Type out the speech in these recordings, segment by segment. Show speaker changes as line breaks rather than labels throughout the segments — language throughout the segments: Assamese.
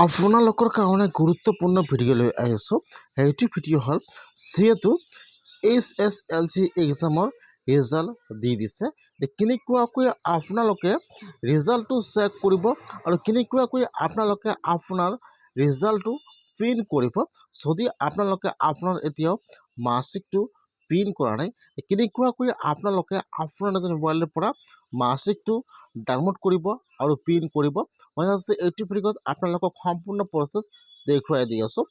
আপোনালোকৰ কাৰণে গুৰুত্বপূৰ্ণ ভিডিঅ' লৈ আহিছোঁ। সেইটো ভিডিঅ' হ'ল যিহেতু HSLC এক্সামৰ ৰিজাল্ট দি দিছে, কেনেকুৱাকৈ আপোনালোকে ৰিজাল্টটো চেক কৰিব আৰু কেনেকুৱাকৈ আপোনালোকে আপোনাৰ ৰিজাল্টটো প্ৰিণ্ট কৰিব। যদি আপোনালোকে আপোনাৰ এতিয়াও মাৰ্কশ্বিটটো প্ৰিণ্ট কৰা নাই, কেনেকুৱাকৈ আপোনালোকে আপোনাৰ নিজৰ মোবাইলৰ পৰা মাৰ্কশ্বিটটো ডাউনলোড কৰিব আৰু প্ৰিণ্ট কৰিব, মই আজি এইটো ভিডিঅ'ত আপোনালোকক সম্পূৰ্ণ প্ৰচেছ দেখুৱাই দি আছোঁ,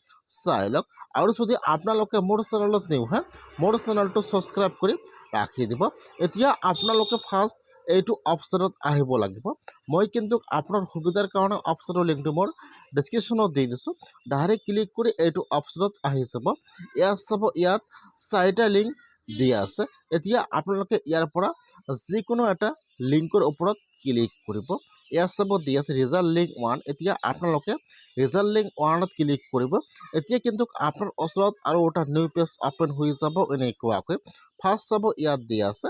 চাই লওক। আৰু যদি আপোনালোকে মোৰ চেনেলত নিউ হয়, মোৰ চেনেলটো ছাবস্ক্ৰাইব কৰি ৰাখি দিব। এতিয়া আপোনালোকে ফাৰ্ষ্ট এইটো অপশ্যনত আহিব লাগিব। মই কিন্তু আপোনাৰ সুবিধাৰ কাৰণে অপশ্যনৰ লিংকটো মোৰ ডেছক্ৰিপশ্যনত দি দিছোঁ। ডাইৰেক্ট ক্লিক কৰি এইটো অপশ্যনত আহি যাব। ইয়াত চাব, ইয়াত 4টা লিংক দিয়া আছে। এতিয়া আপোনালোকে ইয়াৰ পৰা যিকোনো এটা লিংকৰ ওপৰত ক্লিক কৰিব। ইয়াত চাব দিয়া আছে ৰিজাল্ট লিংক 1। এতিয়া আপোনালোকে ৰিজাল্ট লিংক 1ত ক্লিক কৰিব। এতিয়া কিন্তু আপোনাৰ ওচৰত আৰু এটা নিউ পেজ অপেন হৈ যাব এনেকুৱাকৈ। ফাৰ্ষ্ট চাব ইয়াত দিয়া আছে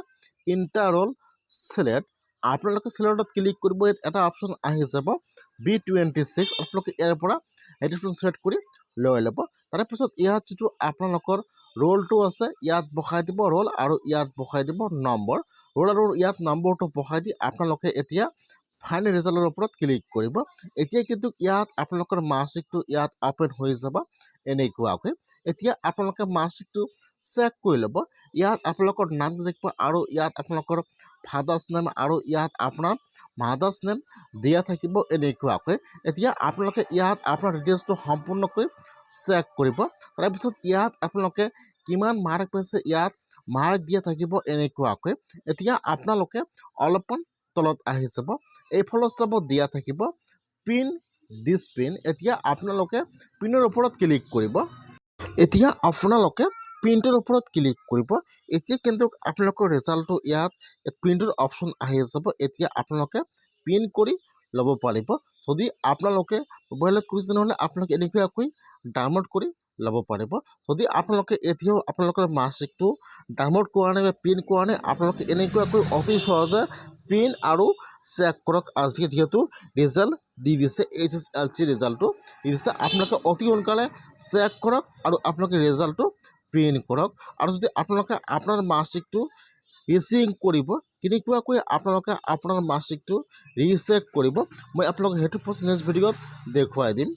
ইণ্টাৰল চিলেক্ট। আপোনালোকে চিলেক্টত ক্লিক কৰিব। ইয়াত এটা অপশ্যন আহি যাব B26। আপোনালোকে ইয়াৰ পৰা এইটো চিলেক্ট কৰি লৈ ল'ব। তাৰপিছত ইয়াত যিটো আপোনালোকৰ ৰোলটো আছে ইয়াত বহাই দিব ৰোল, আৰু ইয়াত বহাই দিব নম্বৰ। ৰোল আৰু ইয়াত নম্বৰটো বহাই দি আপোনালোকে এতিয়া ফাইনেল ৰিজাল্টৰ ওপৰত ক্লিক কৰিব। এতিয়া কিন্তু ইয়াত আপোনালোকৰ মাৰ্কশ্বিটটো ইয়াত অপেন হৈ যাব এনেকুৱাকৈ। এতিয়া আপোনালোকে মাৰ্কশ্বিটটো চেক কৰি ল'ব। ইয়াত আপোনালোকৰ নামটো দেখিব, আৰু ইয়াত আপোনালোকৰ ফাদাৰ্ছ নেম আৰু ইয়াত আপোনাৰ মাদাৰ্ছ নেম দিয়া থাকিব এনেকুৱাকৈ। এতিয়া আপোনালোকে ইয়াত আপোনাৰ ডিটেইলছটো সম্পূৰ্ণকৈ চেক কৰিব। তাৰপিছত ইয়াত আপোনালোকে কিমান মাৰ্ক পাইছে ইয়াত মাৰ্ক দিয়া থাকিব এনেকুৱাকৈ। এতিয়া আপোনালোকে অলপমান তলত আহি যাব, এইফালত চাব দিয়া থাকিব পিন দিছ পিন। এতিয়া আপোনালোকে পিনৰ ওপৰত ক্লিক কৰিব। এতিয়া আপোনালোকে প্ৰিণ্টৰ ওপৰত ক্লিক কৰিব। এতিয়া কিন্তু আপোনালোকৰ ৰিজাল্টটো ইয়াত প্ৰিণ্টৰ অপশ্যন আহি যাব। এতিয়া আপোনালোকে প্ৰিণ্ট কৰি ল'ব পাৰিব। যদি আপোনালোকে মোবাইলত কৰিছে তেনেহ'লে আপোনালোকে এনেকুৱাকৈ ডাউনলোড কৰি ল'ব পাৰিব। যদি আপোনালোকে এতিয়াও আপোনালোকৰ মাৰ্কশ্বিটটো ডাউনলোড কৰা নাই বা প্ৰিণ্ট কৰা নাই, আপোনালোকে এনেকুৱাকৈ অতি সহজে প্ৰিণ্ট আৰু চেক কৰক। আজি যিহেতু ৰিজাল্ট দি দিছে, HSLC ৰিজাল্টটো দি দিছে, আপোনালোকে অতি সোনকালে চেক কৰক আৰু আপোনালোকে ৰিজাল্টটো প্ৰিণ্ট কৰক। আৰু যদি আপোনালোকে আপোনাৰ মাৰ্কশ্বিটটো ৰিচেক কৰিব, কেনেকুৱাকৈ আপোনালোকে আপোনাৰ মাৰ্কশ্বিটটো ৰিচেক কৰিব, মই আপোনালোকক সেইটো নেক্সট ভিডিঅ'ত দেখুৱাই দিম।